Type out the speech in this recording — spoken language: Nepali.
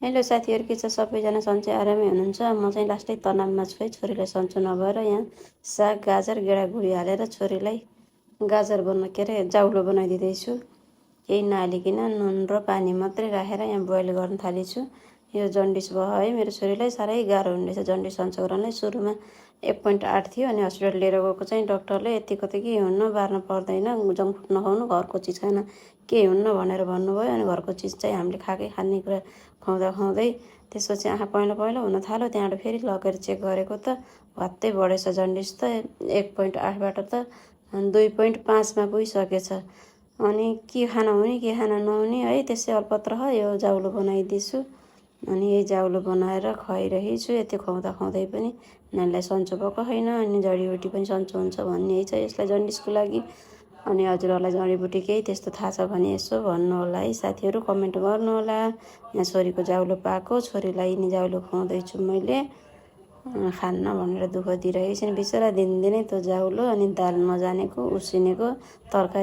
हेलो साथीहरू, के छ? सबैजना सन्चै आरामै हुनुहुन्छ? म चाहिँ लास्टै तनावमा छु है। छोरीलाई सन्चो नभएर यहाँ साग गाजर गेडागुडी हालेर छोरीलाई जाउलो बनाइदिँदैछु। केही नहालिकन नुन र पानी मात्रै राखेर यहाँ बोइल गर्न थालेछु। यो जन्डिस भयो है मेरो छोरीलाई, साह्रै गाह्रो हुँदैछ जन्डिस सन्चो गराउनै। सुरुमा 1.8 थियो अनि हस्पिटल लिएर गएको चाहिँ डक्टरले यतिको त केही हुन्न, बार्न पर्दैन, जङ्क फुड नखाउनु, घरको चिज खान केही हुन्न भनेर भन्नुभयो। अनि घरको चिज चाहिँ हामीले खानेकुरा खुवाउँदा खुवाउँदै त्यसपछि आँखा पहेँलो पहेँलो हुन थाल्यो। त्यहाँबाट फेरि लगेर चेक गरेको त भत्तै बढेछ जन्डिस त। 1.8बाट त 2.5मा पुगिसकेछ। अनि के खान हुने के खान नहुने है, त्यसै अल्पत्र यो जाउलो बनाइदिन्छु। अनि यही जाउलो बनाएर खुवाइरहेको छु। यति खुवाउँदा खुवाउँदै पनि नानीलाई सन्चो भएको छैन। अनि जडीबुटी पनि सन्चो हुन्छ भन्ने यही छ यसलाई जन्डिसको लागि। अनि हजुरहरूलाई जडीबुटी केही त्यस्तो थाहा छ भने यसो भन्नु होला है साथीहरू, कमेन्ट गर्नु होला। यहाँ छोरीको जाउलो पाएको, छोरीलाई नि जाउलो खुवाउँदैछु मैले। खान्न भनेर दुःख दिइरहेको छ नि बिचरा, दिनदिनै त्यो जाउलो अनि दाल नजानेको उसिनेको तरकारी